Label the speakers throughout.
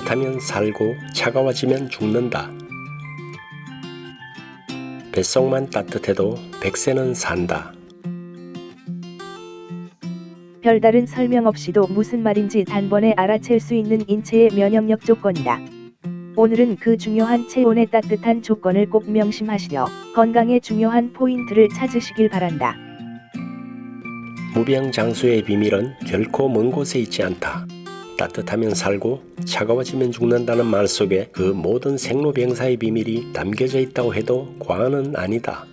Speaker 1: 따뜻하면 살고 차가워지면 죽는다. 뱃속만 따뜻해도 100세는 산다.
Speaker 2: 별다른 설명 없이도 무슨 말인지 단번에 알아챌 수 있는 인체의 면역력 조건이다. 오늘은 그 중요한 체온의 따뜻한 조건을 꼭 명심하시려 건강의 중요한 포인트를 찾으시길 바란다.
Speaker 1: 무병장수의 비밀은 결코 먼 곳에 있지 않다. 따뜻하면 살고 차가워지면 죽는다는 말 속에 그 모든 생로병사의 비밀이 담겨져 있다고 해도 과언은 아니다.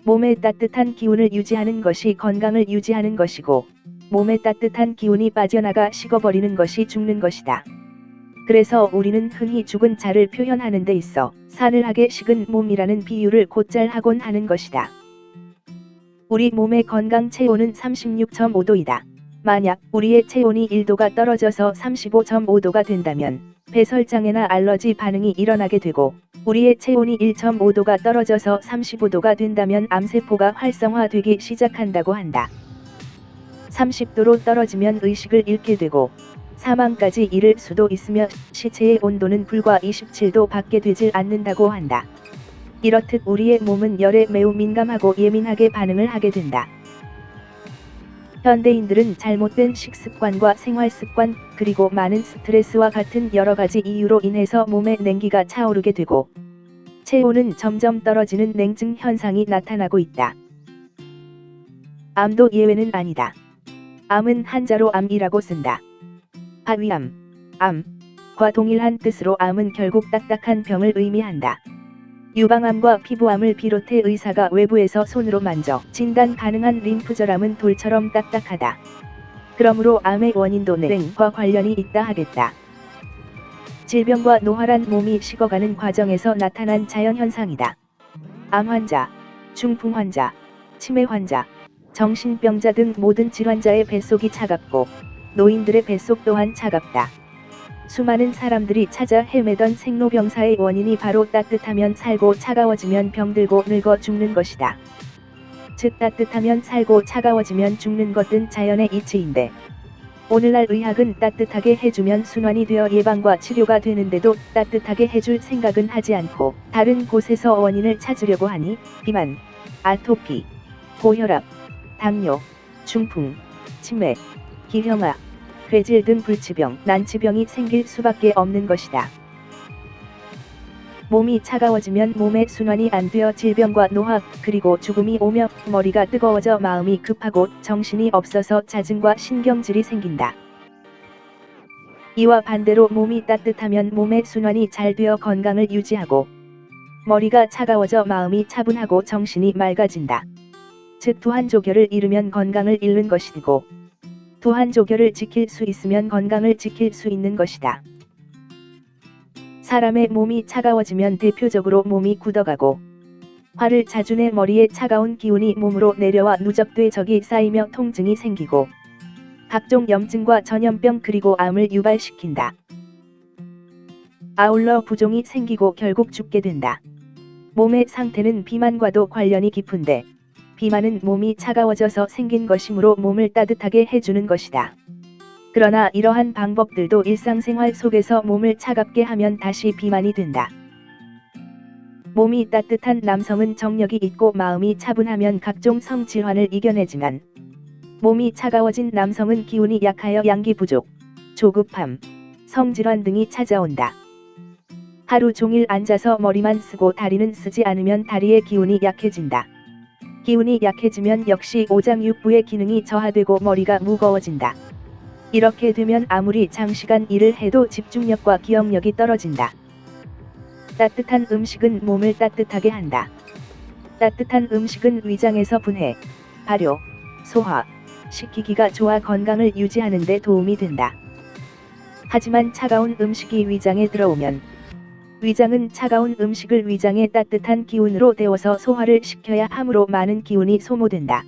Speaker 2: 몸의 따뜻한 기운을 유지하는 것이 건강을 유지하는 것이고, 몸의 따뜻한 기운이 빠져나가 식어버리는 것이 죽는 것이다. 그래서 우리는 흔히 죽은 자를 표현하는 데 있어 사늘하게 식은 몸이라는 비유를 곧잘 하곤 하는 것이다. 우리 몸의 건강 체온은 36.5도이다. 만약 우리의 체온이 1도가 떨어져서 35.5도가 된다면 폐설장애나 알러지 반응이 일어나게 되고, 우리의 체온이 1.5도가 떨어져서 35도가 된다면 암세포가 활성화되기 시작한다고 한다. 30도로 떨어지면 의식을 잃게 되고 사망까지 이를 수도 있으며 시체의 온도는 불과 27도 밖에 되질 않는다고 한다. 이렇듯 우리의 몸은 열에 매우 민감하고 예민하게 반응을 하게 된다. 현대인들은 잘못된 식습관과 생활습관, 그리고 많은 스트레스와 같은 여러가지 이유로 인해서 몸에 냉기가 차오르게 되고 체온은 점점 떨어지는 냉증 현상이 나타나고 있다. 암도 예외는 아니다. 암은 한자로 암이라고 쓴다. 바위암, 암과 동일한 뜻으로 암은 결국 딱딱한 병을 의미한다. 유방암과 피부암을 비롯해 의사가 외부에서 손으로 만져 진단 가능한 림프절암은 돌처럼 딱딱하다. 그러므로 암의 원인도 냉과 관련이 있다 하겠다. 질병과 노화란 몸이 식어가는 과정에서 나타난 자연현상이다. 암 환자, 중풍 환자, 치매 환자, 정신병자 등 모든 질환자의 뱃속이 차갑고 노인들의 뱃속 또한 차갑다. 수많은 사람들이 찾아 헤매던 생로병사의 원인이 바로 따뜻하면 살고 차가워지면 병들고 늙어 죽는 것이다. 즉 따뜻하면 살고 차가워지면 죽는 것은 자연의 이치인데, 오늘날 의학은 따뜻하게 해주면 순환이 되어 예방과 치료가 되는데도 따뜻하게 해줄 생각은 하지 않고 다른 곳에서 원인을 찾으려고 하니 비만, 아토피, 고혈압, 당뇨, 중풍, 치매, 기형아, 뇌질 등 불치병, 난치병이 생길 수밖에 없는 것이다. 몸이 차가워지면 몸의 순환이 안 되어 질병과 노화, 그리고 죽음이 오며 머리가 뜨거워져 마음이 급하고 정신이 없어서 짜증과 신경질이 생긴다. 이와 반대로 몸이 따뜻하면 몸의 순환이 잘 되어 건강을 유지하고 머리가 차가워져 마음이 차분하고 정신이 맑아진다. 즉 두한조결을 잃으면 건강을 잃는 것이고, 두한조결을 지킬 수 있으면 건강을 지킬 수 있는 것이다. 사람의 몸이 차가워지면 대표적으로 몸이 굳어가고 화를 자주 내 머리에 차가운 기운이 몸으로 내려와 누적돼 적이 쌓이며 통증이 생기고 각종 염증과 전염병 그리고 암을 유발시킨다. 아울러 부종이 생기고 결국 죽게 된다. 몸의 상태는 비만과도 관련이 깊은데, 비만은 몸이 차가워져서 생긴 것이므로 몸을 따뜻하게 해주는 것이다. 그러나 이러한 방법들도 일상생활 속에서 몸을 차갑게 하면 다시 비만이 된다. 몸이 따뜻한 남성은 정력이 있고 마음이 차분하면 각종 성질환을 이겨내지만, 몸이 차가워진 남성은 기운이 약하여 양기 부족, 조급함, 성질환 등이 찾아온다. 하루 종일 앉아서 머리만 쓰고 다리는 쓰지 않으면 다리의 기운이 약해진다. 기운이 약해지면 역시 오장육부의 기능이 저하되고 머리가 무거워진다. 이렇게 되면 아무리 장시간 일을 해도 집중력과 기억력이 떨어진다. 따뜻한 음식은 몸을 따뜻하게 한다. 따뜻한 음식은 위장에서 분해, 발효, 소화, 시키기가 좋아 건강을 유지하는 데 도움이 된다. 하지만 차가운 음식이 위장에 들어오면 위장은 차가운 음식을 위장의 따뜻한 기운으로 데워서 소화를 시켜야 하므로 많은 기운이 소모된다.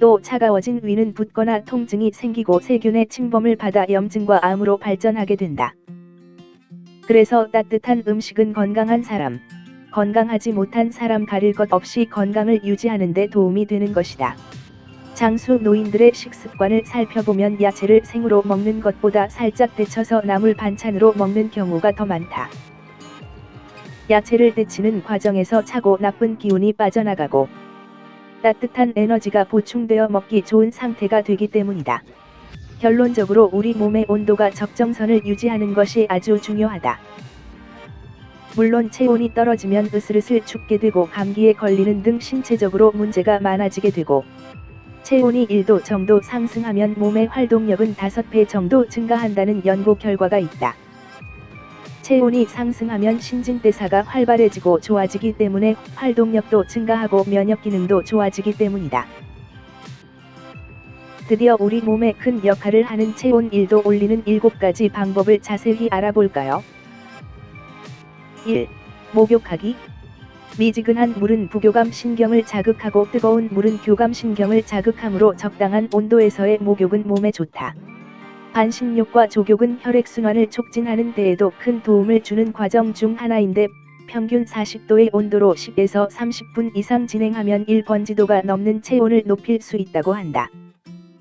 Speaker 2: 또 차가워진 위는 붓거나 통증이 생기고 세균의 침범을 받아 염증과 암으로 발전하게 된다. 그래서 따뜻한 음식은 건강한 사람, 건강하지 못한 사람 가릴 것 없이 건강을 유지하는 데 도움이 되는 것이다. 장수 노인들의 식습관을 살펴보면 야채를 생으로 먹는 것보다 살짝 데쳐서 나물 반찬으로 먹는 경우가 더 많다. 야채를 데치는 과정에서 차고 나쁜 기운이 빠져나가고 따뜻한 에너지가 보충되어 먹기 좋은 상태가 되기 때문이다. 결론적으로 우리 몸의 온도가 적정선을 유지하는 것이 아주 중요하다. 물론 체온이 떨어지면 으슬으슬 춥게 되고 감기에 걸리는 등 신체적으로 문제가 많아지게 되고 체온이 1도 정도 상승하면 몸의 활동력은 5배 정도 증가한다는 연구 결과가 있다. 체온이 상승하면 신진대사가 활발해지고 좋아지기 때문에 활동력도 증가하고 면역 기능도 좋아지기 때문이다. 드디어 우리 몸에 큰 역할을 하는 체온 1도 올리는 7가지 방법을 자세히 알아볼까요? 1. 목욕하기. 미지근한 물은 부교감 신경을 자극하고 뜨거운 물은 교감 신경을 자극하므로 적당한 온도에서의 목욕은 몸에 좋다. 반신욕과 조욕은 혈액순환을 촉진하는 데에도 큰 도움을 주는 과정 중 하나인데 평균 40도의 온도로 10에서 30분 이상 진행하면 1번지도가 넘는 체온을 높일 수 있다고 한다.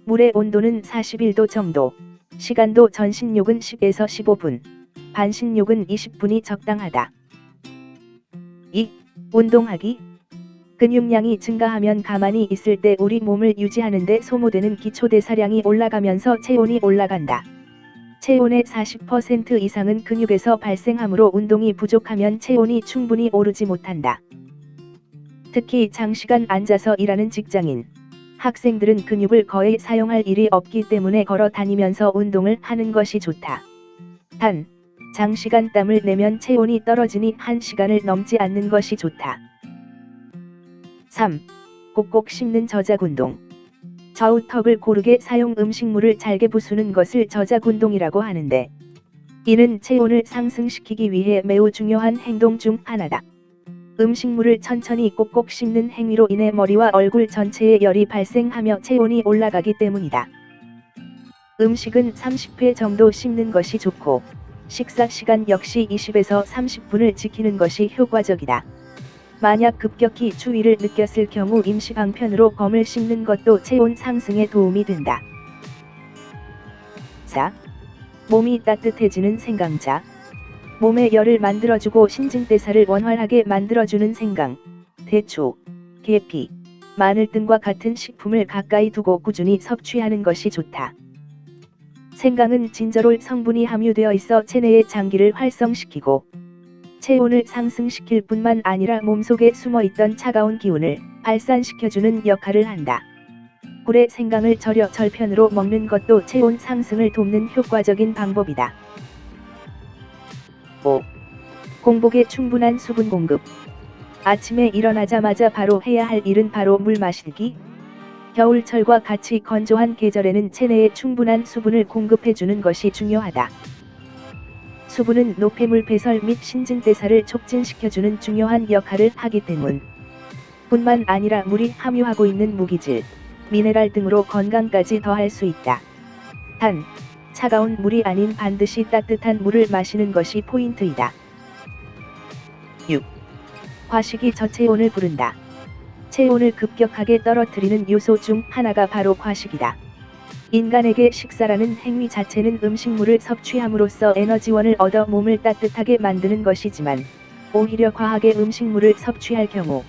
Speaker 2: 물의 온도는 41도 정도, 시간도 전신욕은 10에서 15분, 반신욕은 20분이 적당하다. 2. 운동하기. 근육량이 증가하면 가만히 있을 때 우리 몸을 유지하는데 소모되는 기초대사량이 올라가면서 체온이 올라간다. 체온의 40% 이상은 근육에서 발생하므로 운동이 부족하면 체온이 충분히 오르지 못한다. 특히 장시간 앉아서 일하는 직장인, 학생들은 근육을 거의 사용할 일이 없기 때문에 걸어 다니면서 운동을 하는 것이 좋다. 단, 장시간 땀을 내면 체온이 떨어지니 1시간을 넘지 않는 것이 좋다. 3. 꼭꼭 씹는 저작운동. 좌우턱을 고르게 사용 음식물을 잘게 부수는 것을 저작운동이라고 하는데 이는 체온을 상승시키기 위해 매우 중요한 행동 중 하나다. 음식물을 천천히 꼭꼭 씹는 행위로 인해 머리와 얼굴 전체에 열이 발생하며 체온이 올라가기 때문이다. 음식은 30회 정도 씹는 것이 좋고 식사 시간 역시 20에서 30분을 지키는 것이 효과적이다. 만약 급격히 추위를 느꼈을 경우 임시 방편으로 검을 씹는 것도 체온 상승에 도움이 된다. 4. 몸이 따뜻해지는 생강차. 몸에 열을 만들어주고 신진대사를 원활하게 만들어주는 생강, 대추, 계피, 마늘 등과 같은 식품을 가까이 두고 꾸준히 섭취하는 것이 좋다. 생강은 진저롤 성분이 함유되어 있어 체내의 장기를 활성시키고 체온을 상승시킬 뿐만 아니라 몸속에 숨어있던 차가운 기운을 발산시켜주는 역할을 한다. 꿀에 생강을 절여 절편으로 먹는 것도 체온 상승을 돕는 효과적인 방법이다. 5. 공복에 충분한 수분 공급. 아침에 일어나자마자 바로 해야 할 일은 바로 물 마시기. 겨울철과 같이 건조한 계절에는 체내에 충분한 수분을 공급해주는 것이 중요하다. 수분은 노폐물 배설 및 신진대사를 촉진시켜주는 중요한 역할을 하기 때문 뿐만 아니라 물이 함유하고 있는 무기질, 미네랄 등으로 건강까지 더할 수 있다. 단, 차가운 물이 아닌 반드시 따뜻한 물을 마시는 것이 포인트이다. 6. 과식이 저체온을 부른다. 체온을 급격하게 떨어뜨리는 요소 중 하나가 바로 과식이다. 인간에게 식사라는 행위 자체는 음식물을 섭취함으로써 에너지원을 얻어 몸을 따뜻하게 만드는 것이지만 오히려 과하게 음식물을 섭취할 경우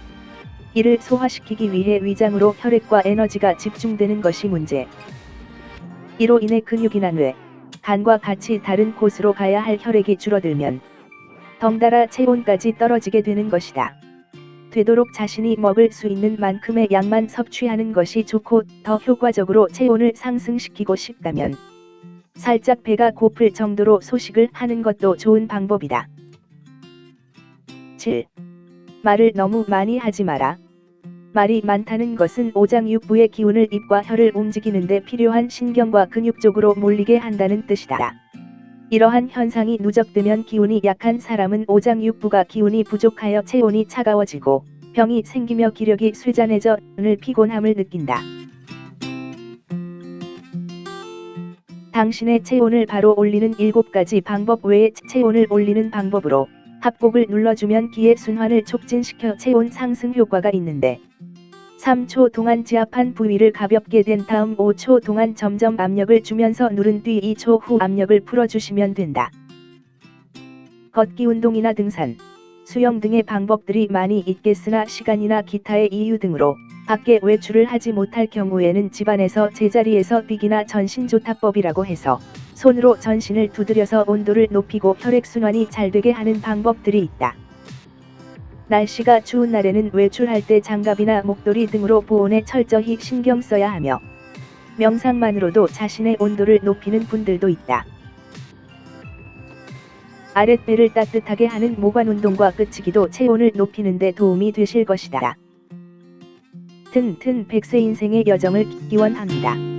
Speaker 2: 이를 소화시키기 위해 위장으로 혈액과 에너지가 집중되는 것이 문제. 이로 인해 근육이나 뇌, 간과 같이 다른 곳으로 가야 할 혈액이 줄어들면 덩달아 체온까지 떨어지게 되는 것이다. 되도록 자신이 먹을 수 있는 만큼의 양만 섭취하는 것이 좋고 더 효과적으로 체온을 상승시키고 싶다면 살짝 배가 고플 정도로 소식을 하는 것도 좋은 방법이다. 7. 말을 너무 많이 하지 마라. 말이 많다는 것은 오장육부의 기운을 입과 혀를 움직이는데 필요한 신경과 근육 쪽으로 몰리게 한다는 뜻이다. 이러한 현상이 누적되면 기운이 약한 사람은 오장육부가 기운이 부족하여 체온이 차가워지고 병이 생기며 기력이 쇠잔해져 늘 피곤함을 느낀다. 당신의 체온을 바로 올리는 7가지 방법 외에 체온을 올리는 방법으로 합곡을 눌러주면 기의 순환을 촉진시켜 체온 상승 효과가 있는데 3초 동안 지압한 부위를 가볍게 댄 다음 5초 동안 점점 압력을 주면서 누른 뒤 2초 후 압력을 풀어주시면 된다. 걷기 운동이나 등산, 수영 등의 방법들이 많이 있겠으나 시간이나 기타의 이유 등으로 밖에 외출을 하지 못할 경우에는 집안에서 제자리에서 뛰기나 전신조타법이라고 해서 손으로 전신을 두드려서 온도를 높이고 혈액순환이 잘 되게 하는 방법들이 있다. 날씨가 추운 날에는 외출할 때 장갑이나 목도리 등으로 보온에 철저히 신경 써야 하며 명상만으로도 자신의 온도를 높이는 분들도 있다. 아랫배를 따뜻하게 하는 모관 운동과 끄치기도 체온을 높이는 데 도움이 되실 것이다. 튼 100세 인생의 여정을 기원합니다.